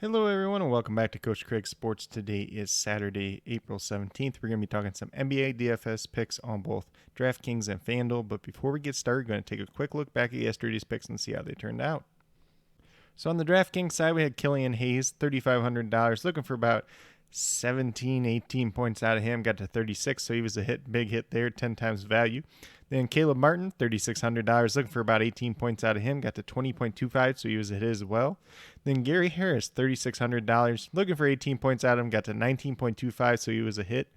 Hello, everyone, and welcome back to Coach Craig Sports. Today is Saturday, April 17th. We're going to be talking some NBA DFS picks on both DraftKings and FanDuel. But before we get started, we're going to take a quick look back at yesterday's picks and see how they turned out. So on the DraftKings side, we had Killian Hayes, $3,500, looking for about 17, 18 points out of him. Got to 36, so he was a big hit there, 10 times value. Then Caleb Martin, $3,600, looking for about 18 points out of him. Got to 20.25, so he was a hit as well. Then Gary Harris, $3,600, looking for 18 points out of him. Got to 19.25, so he was a hit.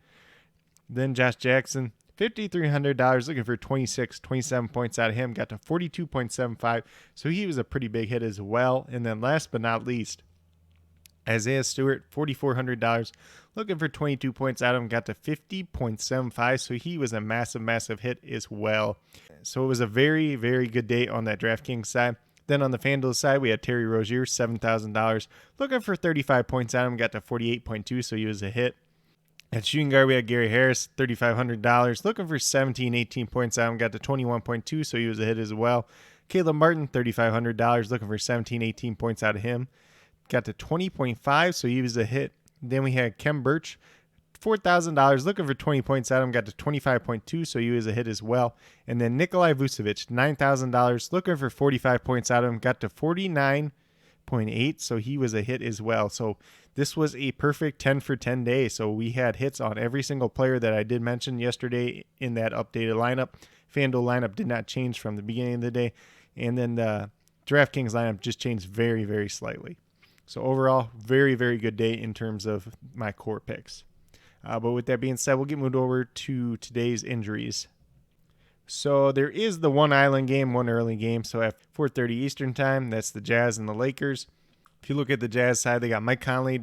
Then Josh Jackson, $5,300, looking for 27 points out of him. Got to 42.75, so he was a pretty big hit as well. And then last but not least, Isaiah Stewart, $4,400, looking for 22 points out of him, got to 50.75, so he was a massive hit as well. So it was a very, very good day on that DraftKings side. Then on the FanDuel side, we had Terry Rozier, $7,000, looking for 35 points out of him, got to 48.2, so he was a hit. At shooting guard, we had Gary Harris, $3,500, looking for 18 points out of him, got to 21.2, so he was a hit as well. Caleb Martin, $3,500, looking for 18 points out of him. Got to 20.5, so he was a hit. Then we had Kem Birch, $4,000, looking for 20 points out of him. Got to 25.2, so he was a hit as well. And then Nikolai Vucevic, $9,000, looking for 45 points out of him. Got to 49.8, so he was a hit as well. So this was a perfect 10 for 10 day. So we had hits on every single player that I did mention yesterday in that updated lineup. FanDuel lineup did not change from the beginning of the day. And then the DraftKings lineup just changed very, very slightly. So overall, very, very good day in terms of my core picks. But with that being said, we'll get moved over to today's injuries. So there is the one island game, one early game. So at 4:30 Eastern time, that's the Jazz and the Lakers. If you look at the Jazz side, they got Mike Conley,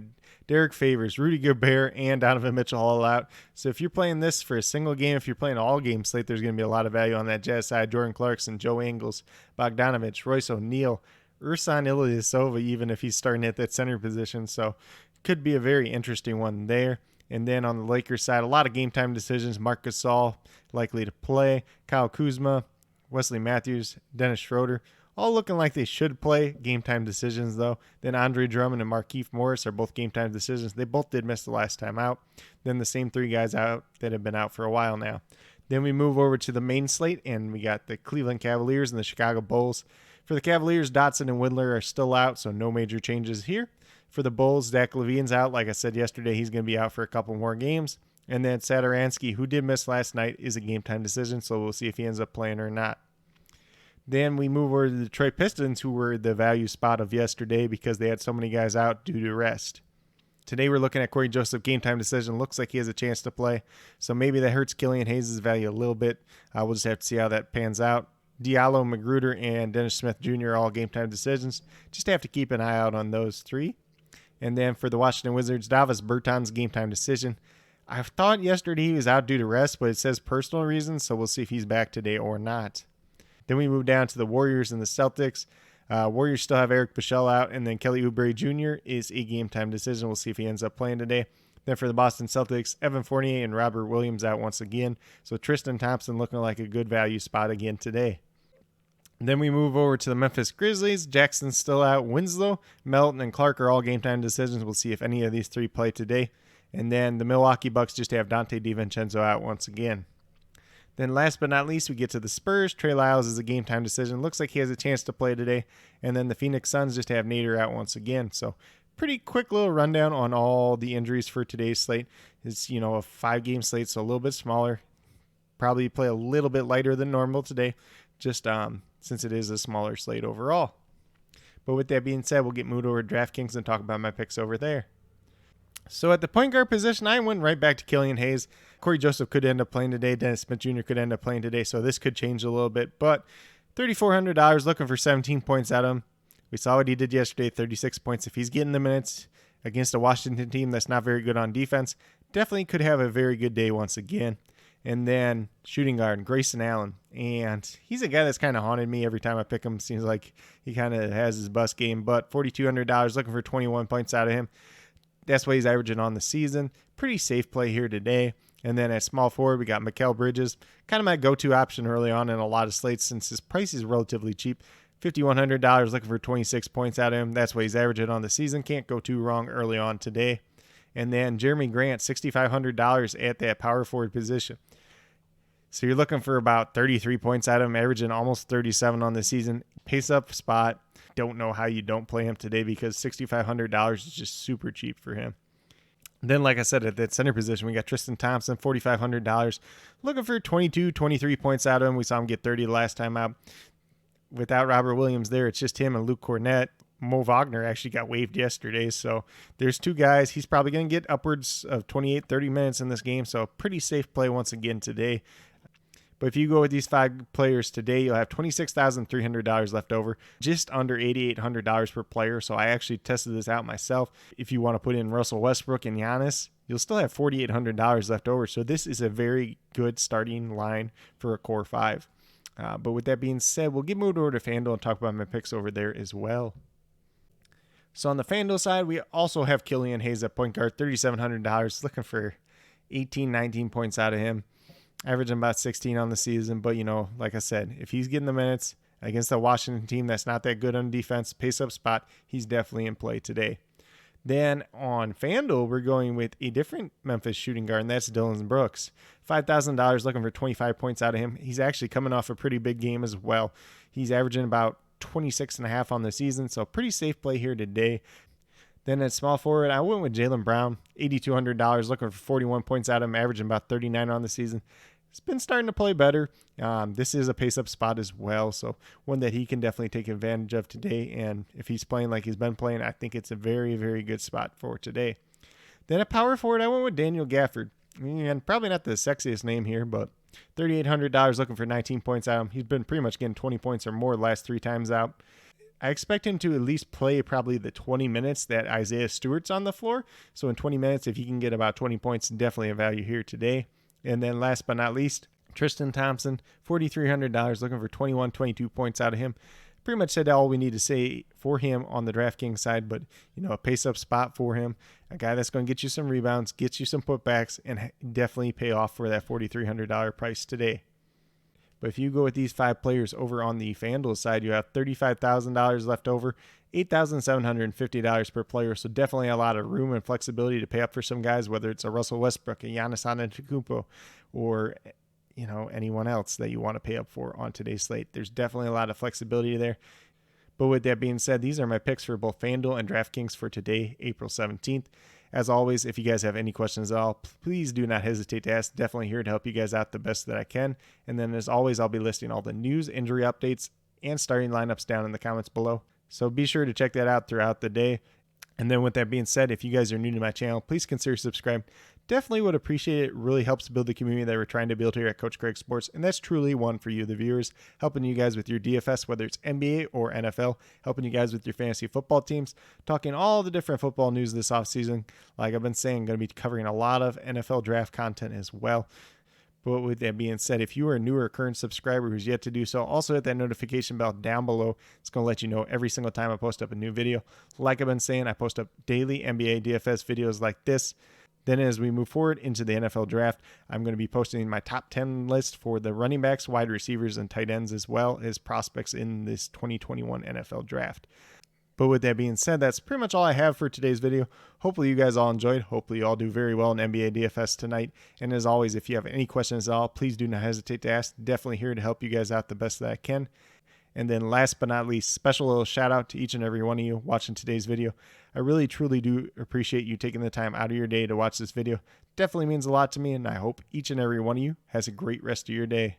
Derek Favors, Rudy Gobert, and Donovan Mitchell all out. So if you're playing this for a single game, if you're playing an all-game slate, there's going to be a lot of value on that Jazz side. Jordan Clarkson, Joe Ingles, Bogdanovich, Royce O'Neal, Ersan Ilyasova, even if he's starting at that center position. So could be a very interesting one there. And then on the Lakers side, a lot of game time decisions. Marc Gasol likely to play. Kyle Kuzma, Wesley Matthews, Dennis Schroeder, all looking like they should play. Game time decisions, though. Then Andre Drummond and Markieff Morris are both game time decisions. They both did miss the last time out. Then the same three guys out that have been out for a while now. Then we move over to the main slate, and we got the Cleveland Cavaliers and the Chicago Bulls. For the Cavaliers, Dotson and Windler are still out, so no major changes here. For the Bulls, Zach LaVine's out. Like I said yesterday, he's going to be out for a couple more games. And then Satoransky, who did miss last night, is a game-time decision, so we'll see if he ends up playing or not. Then we move over to the Detroit Pistons, who were the value spot of yesterday because they had so many guys out due to rest. Today we're looking at Corey Joseph, game-time decision. Looks like he has a chance to play, so maybe that hurts Killian Hayes' value a little bit. We'll just have to see how that pans out. Diallo, Magruder, and Dennis Smith Jr. are all game-time decisions. Just have to keep an eye out on those three. And then for the Washington Wizards, Davis Bertans' game-time decision. I thought yesterday he was out due to rest, but it says personal reasons, so we'll see if he's back today or not. Then we move down to the Warriors and the Celtics. Warriors still have Eric Paschall out, and then Kelly Oubre Jr. is a game-time decision. We'll see if he ends up playing today. Then for the Boston Celtics, Evan Fournier and Robert Williams out once again. So Tristan Thompson looking like a good value spot again today. Then we move over to the Memphis Grizzlies. Jackson's still out. Winslow, Melton, and Clark are all game-time decisions. We'll see if any of these three play today. And then the Milwaukee Bucks just have Dante DiVincenzo out once again. Then last but not least, we get to the Spurs. Trey Lyles is a game-time decision. Looks like he has a chance to play today. And then the Phoenix Suns just have Nader out once again. So pretty quick little rundown on all the injuries for today's slate. It's, a 5-game slate, so a little bit smaller. Probably play a little bit lighter than normal today, just since it is a smaller slate overall. But with that being said, we'll get moved over to DraftKings and talk about my picks over there. So at the point guard position, I went right back to Killian Hayes. Corey Joseph could end up playing today. Dennis Smith Jr. could end up playing today, so this could change a little bit. But $3,400, looking for 17 points out of him. We saw what he did yesterday, 36 points. If he's getting the minutes against a Washington team that's not very good on defense, definitely could have a very good day once again. And then shooting guard, Grayson Allen. And he's a guy that's kind of haunted me every time I pick him. Seems like he kind of has his bust game. But $4,200, looking for 21 points out of him. That's what he's averaging on the season. Pretty safe play here today. And then at small forward, we got Mikal Bridges. Kind of my go-to option early on in a lot of slates since his price is relatively cheap. $5,100 looking for 26 points out of him. That's what he's averaging on the season. Can't go too wrong early on today. And then Jeremy Grant, $6,500 at that power forward position. So you're looking for about 33 points out of him, averaging almost 37 on the season. Pace up spot. Don't know how you don't play him today because $6,500 is just super cheap for him. Then, like I said, at that center position, we got Tristan Thompson, $4,500. Looking for 22, 23 points out of him. We saw him get 30 the last time out. Without Robert Williams there, it's just him and Luke Cornett. Mo Wagner actually got waived yesterday. So there's two guys. He's probably going to get upwards of 28, 30 minutes in this game. So pretty safe play once again today. But if you go with these 5 players today, you'll have $26,300 left over, just under $8,800 per player. So I actually tested this out myself. If you want to put in Russell Westbrook and Giannis, you'll still have $4,800 left over. So this is a very good starting line for a core 5. But with that being said, we'll get moved over to FanDuel and talk about my picks over there as well. So on the FanDuel side, we also have Killian Hayes at point guard, $3,700, looking for 18, 19 points out of him. Averaging about 16 on the season. But, like I said, if he's getting the minutes against the Washington team that's not that good on defense, pace up spot, he's definitely in play today. Then on FanDuel, we're going with a different Memphis shooting guard, and that's Dillon Brooks. $5,000 looking for 25 points out of him. He's actually coming off a pretty big game as well. He's averaging about 26.5 on the season, so pretty safe play here today. Then at small forward, I went with Jaylen Brown, $8,200, looking for 41 points out of him, averaging about 39 on the season. He's been starting to play better. This is a pace-up spot as well, so one that he can definitely take advantage of today. And if he's playing like he's been playing, I think it's a very, very good spot for today. Then at power forward, I went with Daniel Gafford. And probably not the sexiest name here, but $3,800 looking for 19 points out of him. He's been pretty much getting 20 points or more the last 3 times out. I expect him to at least play probably the 20 minutes that Isaiah Stewart's on the floor. So in 20 minutes, if he can get about 20 points, definitely a value here today. And then last but not least, Tristan Thompson, $4,300, looking for 21, 22 points out of him. Pretty much said all we need to say for him on the DraftKings side, but, a pace-up spot for him. A guy that's going to get you some rebounds, get you some putbacks, and definitely pay off for that $4,300 price today. But if you go with these 5 players over on the FanDuel side, you have $35,000 left over, $8,750 per player. So definitely a lot of room and flexibility to pay up for some guys, whether it's a Russell Westbrook, a Giannis Antetokounmpo, or anyone else that you want to pay up for on today's slate. There's definitely a lot of flexibility there. But with that being said, these are my picks for both FanDuel and DraftKings for today, April 17th. As always, if you guys have any questions at all, please do not hesitate to ask. Definitely here to help you guys out the best that I can. And then as always, I'll be listing all the news, injury updates, and starting lineups down in the comments below. So be sure to check that out throughout the day. And then with that being said, if you guys are new to my channel, please consider subscribing. Definitely would appreciate it. It really helps build the community that we're trying to build here at Coach Craig Sports. And that's truly one for you, the viewers, helping you guys with your DFS, whether it's NBA or NFL, helping you guys with your fantasy football teams, talking all the different football news this offseason. Like I've been saying, going to be covering a lot of NFL draft content as well. But with that being said, if you are a newer current subscriber who's yet to do so, also hit that notification bell down below. It's going to let you know every single time I post up a new video. Like I've been saying, I post up daily NBA DFS videos like this. Then as we move forward into the NFL draft, I'm going to be posting my top 10 list for the running backs, wide receivers, and tight ends, as well as prospects in this 2021 NFL draft. But with that being said, that's pretty much all I have for today's video. Hopefully you guys all enjoyed. Hopefully you all do very well in NBA DFS tonight. And as always, if you have any questions at all, please do not hesitate to ask. Definitely here to help you guys out the best that I can. And then last but not least, special little shout out to each and every one of you watching today's video. I really, truly do appreciate you taking the time out of your day to watch this video. Definitely means a lot to me, and I hope each and every one of you has a great rest of your day.